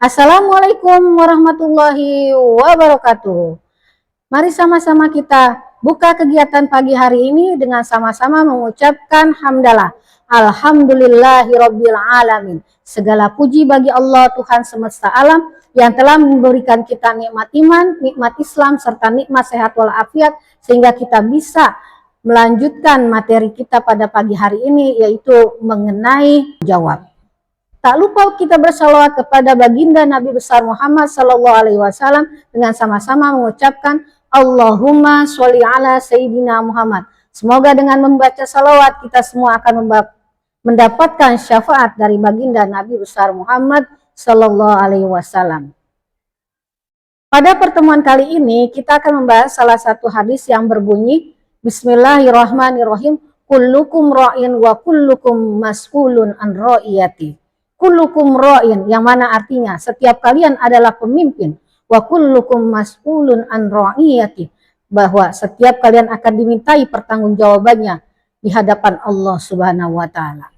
Assalamualaikum warahmatullahi wabarakatuh. Mari sama-sama kita buka kegiatan pagi hari ini dengan sama-sama mengucapkan hamdalah. Alhamdulillahirabbil alamin. Segala puji bagi Allah Tuhan semesta alam yang telah memberikan kita nikmat iman, nikmat Islam serta nikmat sehat walafiat sehingga kita bisa melanjutkan materi kita pada pagi hari ini, yaitu mengenai jawab. Tak lupa kita bersalawat kepada baginda Nabi besar Muhammad Sallallahu Alaihi Wasallam dengan sama-sama mengucapkan Allahumma sholli ala Sayyidina Muhammad. Semoga dengan membaca salawat kita semua akan mendapatkan syafaat dari baginda Nabi besar Muhammad Sallallahu Alaihi Wasallam. Pada pertemuan kali ini kita akan membahas salah satu hadis yang berbunyi Bismillahirrahmanirrahim. Kullukum ra'in wa kullukum mas'ulun an ra'iyati. Kullukum ra'in, yang mana artinya setiap kalian adalah pemimpin, wa kullukum mas'ulun an ra'iyati, bahwa setiap kalian akan dimintai pertanggungjawabannya di hadapan Allah Subhanahu wa taala.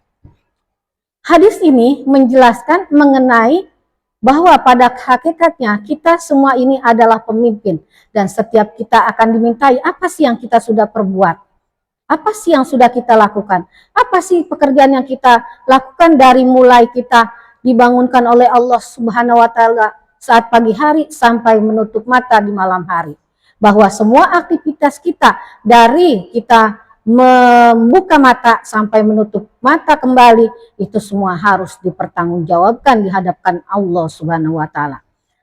Hadis ini menjelaskan mengenai bahwa pada hakikatnya kita semua ini adalah pemimpin dan setiap kita akan dimintai apa sih yang kita sudah perbuat. Apa sih yang sudah kita lakukan? Apa sih pekerjaan yang kita lakukan dari mulai kita dibangunkan oleh Allah Subhanahu wa taala saat pagi hari sampai menutup mata di malam hari? Bahwa semua aktivitas kita dari kita membuka mata sampai menutup mata kembali itu semua harus dipertanggungjawabkan di hadapan Allah Subhanahu wa taala.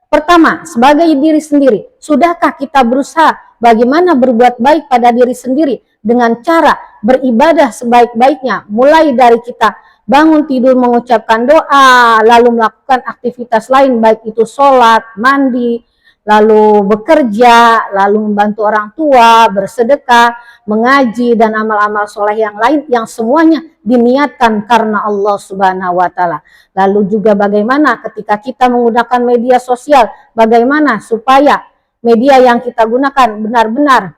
Pertama, sebagai diri sendiri, sudahkah kita berusaha bagaimana berbuat baik pada diri sendiri dengan cara beribadah sebaik-baiknya, mulai dari kita bangun tidur mengucapkan doa, lalu melakukan aktivitas lain baik itu sholat, mandi, lalu bekerja, lalu membantu orang tua, bersedekah, mengaji, dan amal-amal soleh yang lain yang semuanya diniatkan karena Allah Subhanahu wa taala. Lalu juga bagaimana ketika kita menggunakan media sosial, bagaimana supaya media yang kita gunakan benar-benar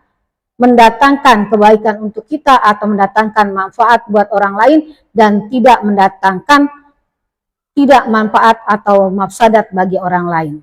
mendatangkan kebaikan untuk kita atau mendatangkan manfaat buat orang lain dan tidak mendatangkan manfaat atau mafsadat bagi orang lain.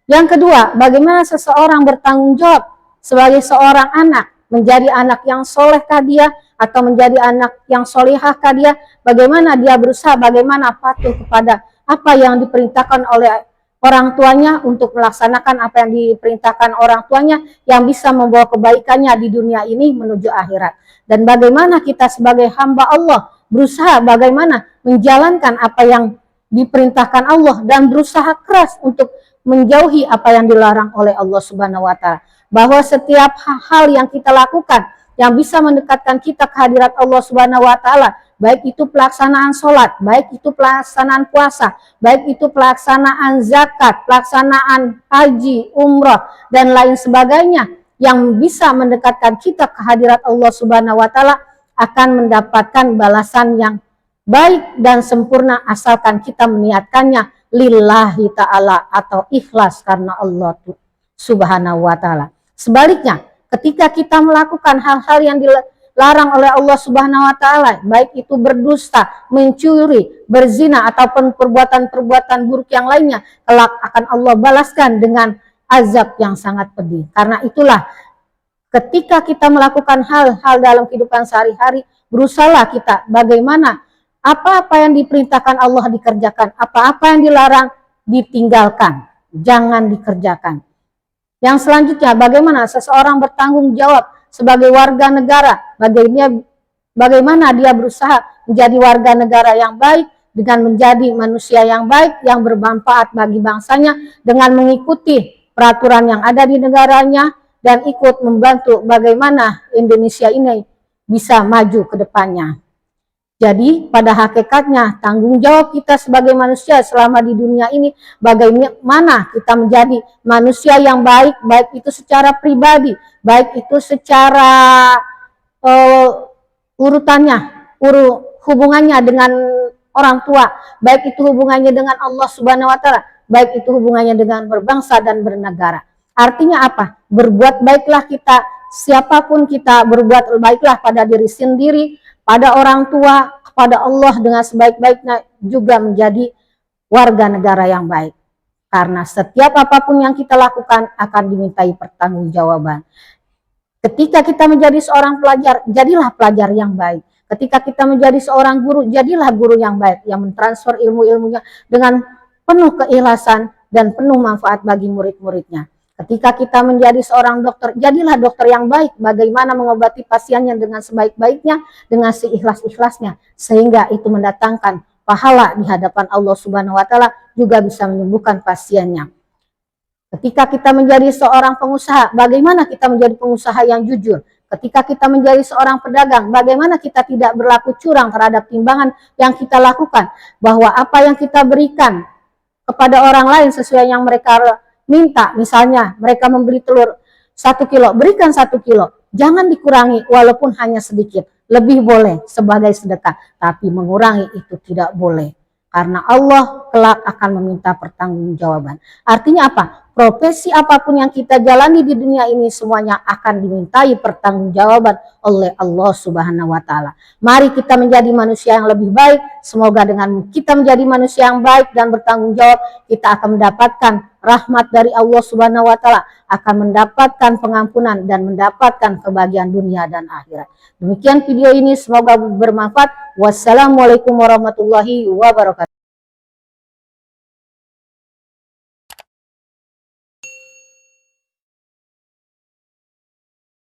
Yang kedua, bagaimana seseorang bertanggung jawab sebagai seorang anak, menjadi anak yang solehkah dia atau menjadi anak yang solehahkah dia, bagaimana dia berusaha, bagaimana patuh kepada apa yang diperintahkan oleh orang tuanya untuk melaksanakan apa yang diperintahkan orang tuanya yang bisa membawa kebaikannya di dunia ini menuju akhirat. Dan bagaimana kita sebagai hamba Allah berusaha bagaimana menjalankan apa yang diperintahkan Allah dan berusaha keras untuk menjauhi apa yang dilarang oleh Allah Subhanahu wa taala. Bahwa setiap hal yang kita lakukan yang bisa mendekatkan kita ke hadirat Allah Subhanahu wa taala, baik itu pelaksanaan sholat, baik itu pelaksanaan puasa, baik itu pelaksanaan zakat, pelaksanaan haji, umrah, dan lain sebagainya yang bisa mendekatkan kita ke hadirat Allah Subhanahu wa taala akan mendapatkan balasan yang baik dan sempurna asalkan kita meniatkannya lillahi ta'ala atau ikhlas karena Allah Subhanahu wa ta'ala. Sebaliknya, ketika kita melakukan hal-hal yang dilarang oleh Allah Subhanahu wa ta'ala, baik itu berdusta, mencuri, berzina ataupun perbuatan-perbuatan buruk yang lainnya, kelak akan Allah balaskan dengan azab yang sangat pedih. Karena itulah ketika kita melakukan hal-hal dalam kehidupan sehari-hari, berusahalah kita bagaimana apa-apa yang diperintahkan Allah dikerjakan, apa-apa yang dilarang ditinggalkan, jangan dikerjakan. Yang selanjutnya, bagaimana seseorang bertanggung jawab sebagai warga negara, bagaimana dia berusaha menjadi warga negara yang baik dengan menjadi manusia yang baik, yang bermanfaat bagi bangsanya dengan mengikuti peraturan yang ada di negaranya dan ikut membantu bagaimana Indonesia ini bisa maju ke depannya. Jadi pada hakikatnya tanggung jawab kita sebagai manusia selama di dunia ini bagaimana kita menjadi manusia yang baik, baik itu secara pribadi, baik itu secara hubungannya dengan orang tua, baik itu hubungannya dengan Allah Subhanahu wa taala, baik itu hubungannya dengan berbangsa dan bernegara. Artinya apa? Berbuat baiklah kita, siapapun kita, berbuat baiklah pada diri sendiri, pada orang tua, kepada Allah dengan sebaik-baiknya juga menjadi warga negara yang baik. Karena setiap apapun yang kita lakukan akan dimintai pertanggungjawaban. Ketika kita menjadi seorang pelajar, jadilah pelajar yang baik. Ketika kita menjadi seorang guru, jadilah guru yang baik, yang mentransfer ilmu-ilmunya dengan penuh keikhlasan dan penuh manfaat bagi murid-muridnya. Ketika kita menjadi seorang dokter, jadilah dokter yang baik, bagaimana mengobati pasiennya dengan sebaik-baiknya, dengan seikhlas-ikhlasnya, sehingga itu mendatangkan pahala di hadapan Allah Subhanahu wa Ta'ala, juga bisa menyembuhkan pasiennya. Ketika kita menjadi seorang pengusaha, bagaimana kita menjadi pengusaha yang jujur? Ketika kita menjadi seorang pedagang, bagaimana kita tidak berlaku curang terhadap timbangan yang kita lakukan? Bahwa apa yang kita berikan kepada orang lain sesuai yang mereka minta, misalnya mereka membeli telur 1 kilo, berikan 1 kilo. Jangan dikurangi walaupun hanya sedikit. Lebih boleh sebagai sedekah, tapi mengurangi itu tidak boleh. Karena Allah kelak akan meminta pertanggungjawaban. Artinya apa? Profesi apapun yang kita jalani di dunia ini semuanya akan dimintai pertanggungjawaban oleh Allah Subhanahu wa Ta'ala. Mari kita menjadi manusia yang lebih baik. Semoga dengan kita menjadi manusia yang baik dan bertanggung jawab, kita akan mendapatkan rahmat dari Allah Subhanahu wa Ta'ala, akan mendapatkan pengampunan dan mendapatkan kebahagiaan dunia dan akhirat. Demikian video ini, semoga bermanfaat. Wassalamualaikum warahmatullahi wabarakatuh.